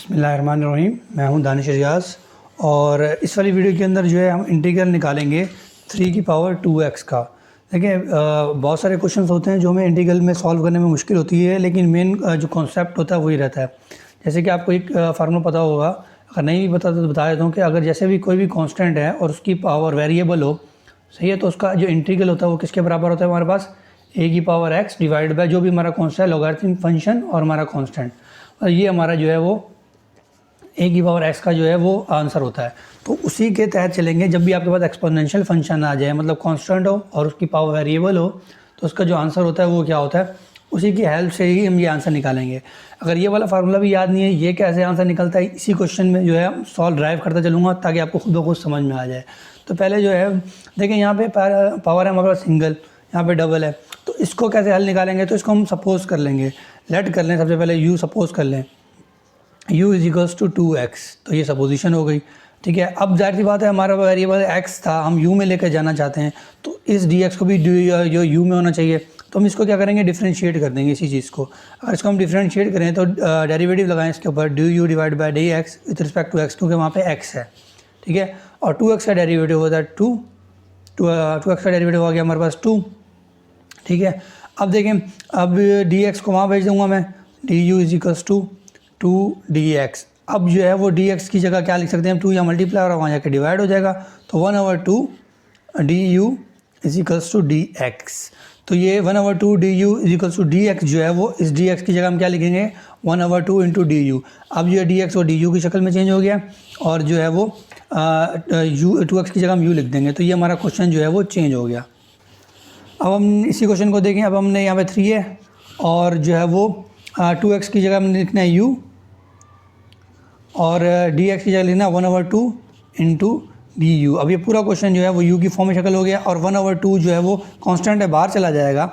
बिस्मिल्लाहिर्रहमानिर्रहीम। मैं हूं दानिश रियाज़ और इस वाली वीडियो के अंदर जो है हम इंटीग्रल निकालेंगे 3 की पावर 2x का। देखिए बहुत सारे क्वेश्चंस होते हैं जो हमें इंटीग्रल में सॉल्व करने में मुश्किल होती है, लेकिन मेन जो कॉन्सेप्ट होता है वही रहता है। जैसे कि आपको एक फार्मूला पता होगा, अगर नहीं भी पता तो बता देता हूँ कि अगर जैसे भी कोई भी कॉन्स्टेंट है और उसकी पावर वेरिएबल हो, सही है, तो उसका जो इंटीग्रल होता है वो किसके बराबर होता है हमारे पास, a की पावर x डिवाइड बाय जो भी हमारा कॉन्स्टेंट है, लॉगरिथमिक फंक्शन और हमारा कॉन्स्टेंट, और ये हमारा जो है वो a की पावर x का जो है वो आंसर होता है। तो उसी के तहत चलेंगे। जब भी आपके पास एक्सपोनेंशियल फंक्शन आ जाए, मतलब कांस्टेंट हो और उसकी पावर वेरिएबल हो, तो उसका जो आंसर होता है वो क्या होता है, उसी की हेल्प से ही हम ये आंसर निकालेंगे। अगर ये वाला फार्मूला भी याद नहीं है, ये कैसे आंसर निकलता है, इसी क्वेश्चन में जो है सॉल्व ड्राइव करता चलूँगा ताकि आपको खुद ब खुद समझ में आ जाए। तो पहले जो है देखें, यहाँ पे पावर है हमारे पास सिंगल, यहाँ पे डबल है, तो इसको कैसे हल निकालेंगे। तो इसको हम सपोज कर लेंगे, लेट कर लें, सबसे पहले यू सपोज कर लें, u is equals to 2x, तो ये सपोजिशन हो गई। ठीक है, अब जाहिर सी बात है हमारा वेरिएबल x था, हम u में लेकर जाना चाहते हैं, तो इस dx को भी जो u में होना चाहिए, तो हम इसको क्या करेंगे, डिफरेंशिएट कर देंगे इसी चीज़ को। अगर इसको हम डिफरेंशिएट करें तो डेरिवेटिव लगाएं इसके ऊपर, d u divide by d x with respect to x, क्योंकि वहाँ पे x है। ठीक है, और 2x का डेरिवेटिव होता है 2x का डेरिवेटिव हो गया हमारे पास 2। ठीक है, अब देखें, अब dx को वहाँ भेज दूँगा मैं, d u is equals to 2dx। अब जो है वो dx की जगह क्या लिख सकते हैं हम, 2 या मल्टीप्लाई और वहाँ जाके डिवाइड हो जाएगा, तो 1/2 du is equals to dx। तो ये 1/2 du is equals to dx जो है वो, इस dx की जगह हम क्या लिखेंगे, 1/2 इंटू du। अब जो है dx और du की शक्ल में चेंज हो गया, और जो है वो 2x की जगह हम u लिख देंगे, तो ये हमारा क्वेश्चन जो है वो चेंज हो गया। अब हम इसी क्वेश्चन को देखें, अब हमने यहाँ पे 3 है और जो है वो 2x की जगह हमने लिखना है u, और dx की जगह लिखना है 1/2 इंटू du। अब ये पूरा क्वेश्चन जो है वो u की फॉर्म में शक्ल हो गया, और 1/2 जो है वो कांस्टेंट है, बाहर चला जाएगा।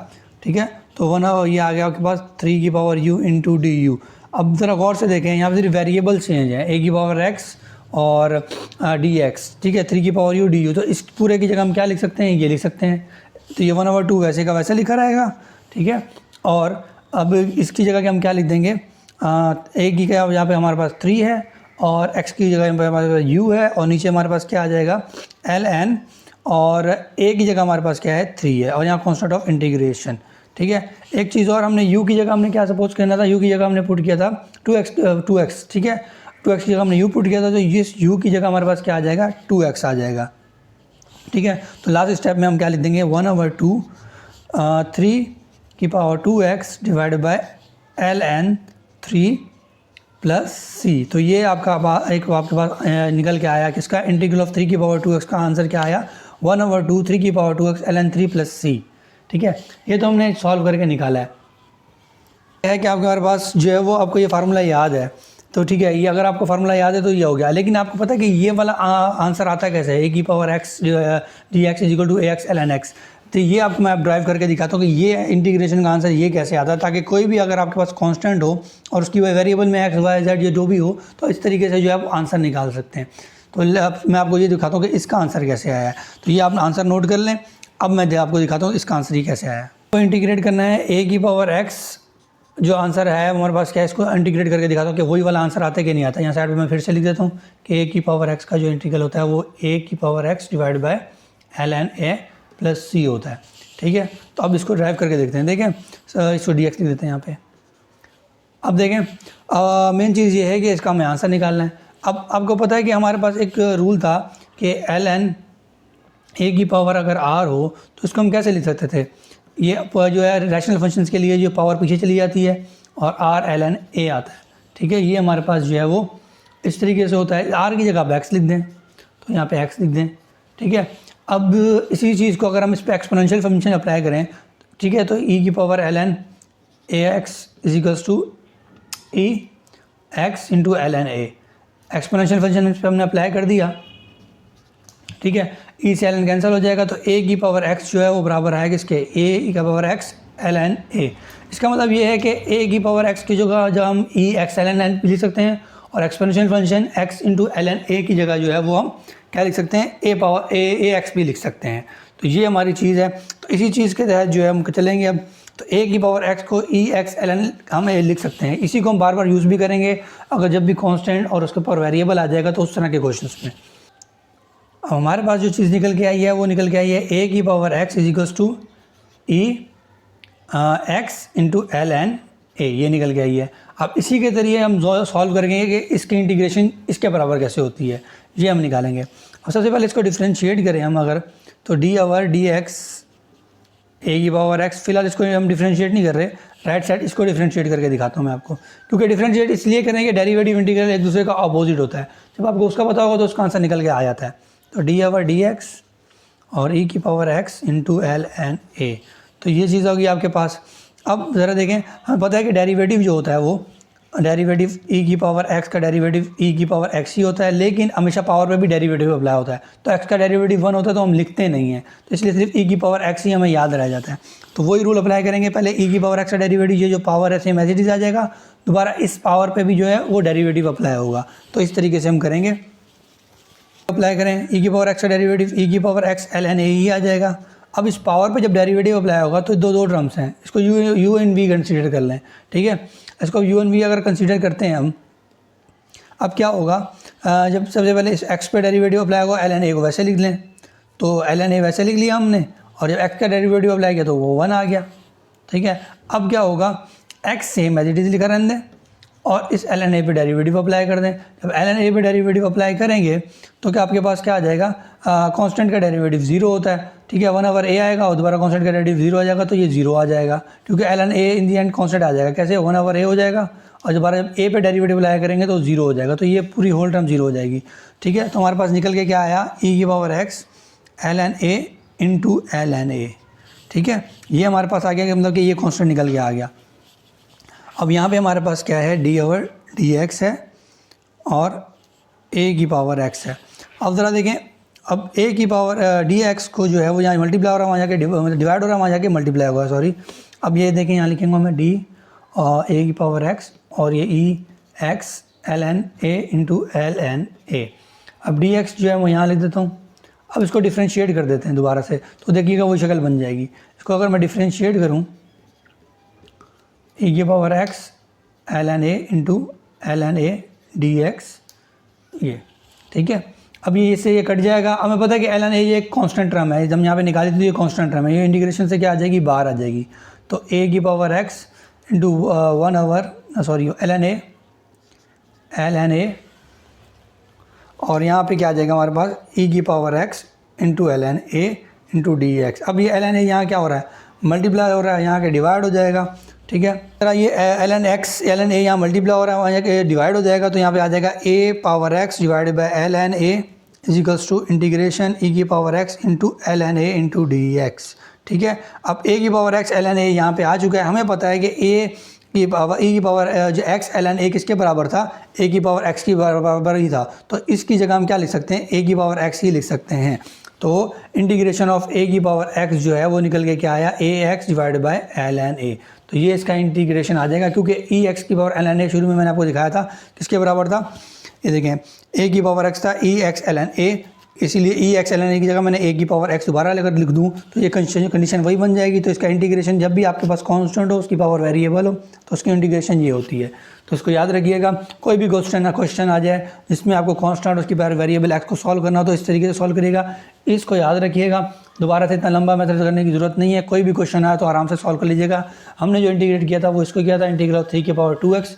ठीक है, तो ये आ गया आपके पास 3 की पावर u इंटू du। अब ज़रा गौर से देखें, यहाँ पे सिर्फ वेरिएबल चेंज है, a की पावर x और dx। ठीक है, 3 की पावर u du, तो इस पूरे की जगह हम क्या लिख सकते हैं, ये लिख सकते हैं, तो ये 1/2 वैसे का वैसे लिखा रहेगा। ठीक है, और अब इसकी जगह के हम क्या लिख देंगे, a की क्या, यहाँ पे हमारे पास 3 है, और x की जगह हमारे पास u है, और नीचे हमारे पास क्या आ जाएगा, ln, और a की जगह हमारे पास क्या है, 3 है, और यहाँ कॉन्स्टेंट ऑफ इंटीग्रेशन। ठीक है, एक चीज़ और, हमने u की जगह हमने क्या सपोज करना था, u की जगह हमने पुट किया था 2x। ठीक है, 2x की जगह हमने u पुट किया था, तो इस u की जगह हमारे पास क्या आ जाएगा, 2x आ जाएगा। ठीक है, तो लास्ट स्टेप में हम क्या लिख देंगे, 1/2 3 की power 2x divide by ln 3 plus c। तो ये आपका एक आपके पास निकल के आया, किसका, इंटीग्रल ऑफ 3 की पावर 2x का आंसर क्या आया, 1/2 3 की power 2x ln 3 plus c। ठीक है, ये तो हमने सॉल्व करके निकाला है कि आपके पास जो है वो आपको ये फार्मूला याद है, तो ठीक है, ये अगर आपको फार्मूला याद है तो ये हो गया। लेकिन आपको पता है कि ये वाला आंसर आता कैसे है, a की power x dx is equal to ax ln x। तो ये आपको मैं ड्राइव करके दिखाता हूँ कि ये इंटीग्रेशन का आंसर ये कैसे आता है, ताकि कोई भी अगर आपके पास कांस्टेंट हो और उसकी वेरिएबल में x y z ये जो भी हो, तो इस तरीके से जो है आप आंसर निकाल सकते हैं। तो मैं आपको ये दिखाता हूँ कि इसका आंसर कैसे आया है। तो ये आप आंसर नोट कर लें। अब मैं आपको दिखाता हूँ इसका आंसर ही कैसे आया है। तो इंटीग्रेट करना है a की पावर x, जो आंसर है हमारे पास क्या है, इसको इंटीग्रेट करके दिखाता हूँ कि वही वाला आंसर आता है कि नहीं आता। यहाँ साइड पे मैं फिर से लिख देता हूँ कि a की पावर x का जो इंटीग्रल होता है वो a की power x divide by ln a plus c होता है। ठीक है, तो अब इसको ड्राइव करके देखते हैं। देखें, इसको dx लिख देते हैं यहाँ पे। अब देखें, मेन चीज़ ये है कि इसका हमें आंसर निकालना है। अब आपको पता है कि हमारे पास एक रूल था कि ln a की पावर अगर r हो तो इसको हम कैसे लिख सकते थे, ये जो है रैशनल फंक्शंस के लिए जो पावर पीछे चली जाती है और r ln a आता है। ठीक है, ये हमारे पास जो है वो इस तरीके से होता है। r की जगह आप x लिख दें, तो यहाँ पे x लिख दें। ठीक है, अब इसी चीज़ को अगर हम इस पर एक्सपोनेंशियल फंक्शन अप्लाई करें, ठीक है, तो e की power ln ax is equals to e x into ln a। Exponential function इस पर हमने अप्लाई कर दिया। ठीक है, e से ln कैंसिल हो जाएगा, तो a की पावर x जो है वो बराबर आएगा इसके, a की पावर x ln a। इसका मतलब ये है कि a की पावर x की जगह जब हम e x ln n लिख सकते हैं, और exponential function x into ln a की जगह जो है वो हम क्या लिख सकते हैं, a पावर a x भी लिख सकते हैं। तो ये हमारी चीज़ है। तो इसी चीज़ के तहत जो है हम चलेंगे। अब तो ए की पावर एक्स को ई एक्स एल एन हम लिख सकते हैं। इसी को हम बार बार यूज़ भी करेंगे अगर जब भी कांस्टेंट और उसके ऊपर वेरिएबल आ जाएगा तो उस तरह के क्वेश्चंस में। अब हमारे पास जो चीज़ निकल के आई है वो निकल के आई है ए की power x is equals to e x into l n a, ये निकल के आई है। अब इसी के जरिए हम सॉल्व करेंगे कि इसकी इंटीग्रेशन इसके बराबर कैसे होती है, ये हम निकालेंगे। और सबसे पहले इसको डिफ्रेंशिएट करें हम अगर, तो डी ओवर डी एक्स ए की पावर एक्स, फिलहाल इसको हम डिफ्रेंशिएट नहीं कर रहे, राइट साइड इसको डिफ्रेंशिएट करके दिखाता हूँ मैं आपको, क्योंकि डिफ्रेंशिएट इसलिए करेंगे डेरिवेटिव इंटीग्रल एक दूसरे का अपोजिट होता है। जब आपको उसका पता होगा तो उसका आंसर निकल के आ जाता है। तो डी ओवर डी एक्स और ई की power x into l n a, तो ये चीज़ होगी आपके पास। अब ज़रा देखें, हमें पता है कि डेरिवेटिव जो होता है वो डेरिवेटिव ई की पावर एक्स का डेरिवेटिव ई की पावर एक्स ही होता है, लेकिन हमेशा पावर पे भी डेरिवेटिव अप्लाई होता है। तो एक्स का डेरिवेटिव 1 होता है तो हम लिखते नहीं हैं, तो इसलिए सिर्फ ई की पावर एक्स ही हमें याद रह जाता है। तो वही रूल अप्लाई करेंगे, पहले ई की पावर एक्स का डेरिवेटिव, ये जो पावर है सेम एज इट इज़ आ जाएगा, दोबारा इस पावर पर भी जो है वो डेरिवेटिव अप्लाई होगा। तो इस तरीके से हम करेंगे, अप्लाई करें ई की पावर एक्स का डेरिवेटिव ई की power x l n a ही आ जाएगा। अब इस पावर पे जब डेरिवेटिव अप्लाई होगा तो दो टर्म्स हैं, इसको यू एन वी कंसीडर कर लें, ठीक है। इसको यू एन वी अगर कंसीडर करते हैं हम, अब क्या होगा, जब सबसे पहले इस एक्स पे डेरिवेटिव अप्लाई होगा एल एन ए को वैसे लिख लें, तो एल एन ए वैसे लिख लिया हमने, और जब एक्स का डेरिवेटिव अप्लाई किया तो वो 1 आ गया, ठीक है। अब क्या होगा, x same as it is लिखा रहने दें और इस एल एन ए पे डेरिवेटिव अप्लाई कर दें। जब एल एन ए पे डेरिवेटिव अप्लाई करेंगे तो क्या आपके पास क्या आ जाएगा, कांस्टेंट का डेरिवेटिव 0 होता है, ठीक है। 1 ओवर ए आएगा और दोबारा कांस्टेंट का डेरिवेटिव 0 आ जाएगा, तो ये 0 आ जाएगा, क्योंकि l n a in the end constant आ जाएगा। कैसे, 1 ओवर ए हो जाएगा और दोबारा जब ए पे डेरिवेटिव अप्लाई करेंगे तो 0 हो जाएगा, तो ये पूरी होल टर्म 0 हो जाएगी, ठीक है। तो हमारे पास निकल के क्या आया, ई की power x l n a into l n a, ठीक है। ये हमारे पास आ गया कि मतलब कि ये कांस्टेंट निकल के आ गया। अब यहाँ पे हमारे पास क्या है, डी ओवर डी एक्स है और ए की पावर एक्स है। अब ज़रा देखें, अब ए की पावर डी एक्स को जो है वो यहाँ मल्टीप्लाई हो रहा है, वहाँ जाके डिवाइड हो रहा है, वहाँ जाके मल्टीप्लाई होगा, सॉरी। अब ये देखें, यहाँ लिखेंगे मैं डी और ए की पावर एक्स और ये e x l n a into l n a. अब डी एक्स जो है मैं यहाँ लिख देता हूँ। अब इसको डिफ्रेंशिएट कर देते हैं दोबारा से, तो देखिएगा वही शक्ल बन जाएगी। इसको अगर मैं डिफ्रेंशिएट करूँ, ई की power x l n a into l n a d x, ये ठीक है। अब ये इससे ये कट जाएगा। अब हमें पता है कि एल एन ए ये एक कांस्टेंट टर्म है, जब यहाँ पे निकाली थी तो ये कांस्टेंट टर्म है, ये इंटीग्रेशन से क्या आ जाएगी, बाहर आ जाएगी। तो ए की power x into 1 over sorry l n a और यहाँ पे क्या आ जाएगा हमारे पास, ई की power x into l n a into d x. अब ये एल एन ए यहाँ क्या हो रहा है, मल्टीप्लाई हो रहा है, यहाँ के डिवाइड हो जाएगा, ठीक है। तरह ये l n x l n a यहाँ मल्टीप्लाई हो रहा है, वहाँ जाके डिवाइड हो जाएगा, तो यहाँ पे आ जाएगा a power x divided by l n a is equals to integration e की power x into l n a into d x, ठीक है। अब ए की power x l n a यहाँ पे आ चुका है। हमें पता है कि ए की पावर ई की पावर जो एक्स एल एन ए किसके बराबर था, ए की पावर एक्स की बराबर ही था, तो इसकी जगह हम क्या लिख सकते हैं, ए की पावर एक्स ही लिख सकते हैं। तो इंटीग्रेशन ऑफ ए की पावर एक्स जो है वो निकल के क्या आया, a x divided by l n a. तो ये इसका इंटीग्रेशन आ जाएगा, क्योंकि ई एक्स की पावर एल एन ए शुरू में मैंने आपको दिखाया था किसके बराबर था, ये देखें ए की पावर एक्स था ई एक्स एल एन ए, इसीलिए ई एक्स एल एन ए की जगह मैंने ए की पावर एक्स दोबारा लेकर लिख दूँ तो ये कंडीशन वही बन जाएगी। तो इसका इंटीग्रेशन जब भी आपके पास कांस्टेंट हो, उसकी पावर वेरिएबल हो, तो उसकी इंटीग्रेशन ये होती है। तो इसको याद रखिएगा, कोई भी क्वेश्चन आ जाए जिसमें आपको कांस्टेंट उसकी पावर वेरिएबल एक्स को सॉल्व करना हो तो इस तरीके से सॉल्व करिएगा। इसको याद रखिएगा, दोबारा से इतना लंबा मेथड करने की ज़रूरत नहीं है। कोई भी क्वेश्चन आया तो आराम से सॉल्व कर लीजिएगा। हमने जो इंटीग्रेट किया था वो इसको किया था, इंटीग्रल 3 की power 2x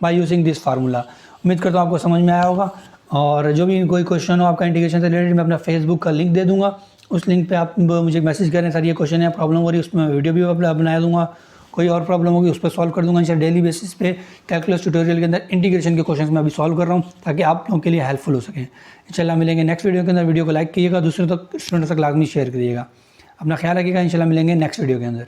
by using this formula. उम्मीद करता हूँ आपको समझ में आया होगा। और जो भी कोई क्वेश्चन हो आपका इंटीग्रेशन से रिलेटेड, मैं अपना फेसबुक का लिंक दे दूँगा, उस लिंक पे आप मुझे मैसेज करें, सर ये क्वेश्चन है, प्रॉब्लम हो रही है, उसमें मैं वीडियो भी बना दूँगा। कोई और प्रॉब्लम होगी उस पर सॉल्व कर दूँगा इंशाल्लाह। डेली बेसिस पे कैलकुलस ट्यूटोरियल के अंदर इंटीग्रेशन के क्वेश्चन मैं अभी सॉल्व कर रहा हूँ ताकि आप लोगों के लिए हेल्पफुल हो सकें। इंशाल्लाह मिलेंगे नेक्स्ट वीडियो के अंदर। वीडियो को लाइक कीजिएगा, दूसरों तक स्टूडेंट्स तक लाजमी शेयर करिएगा। अपना ख्याल रखिएगा, इंशाल्लाह मिलेंगे नेक्स्ट वीडियो के अंदर।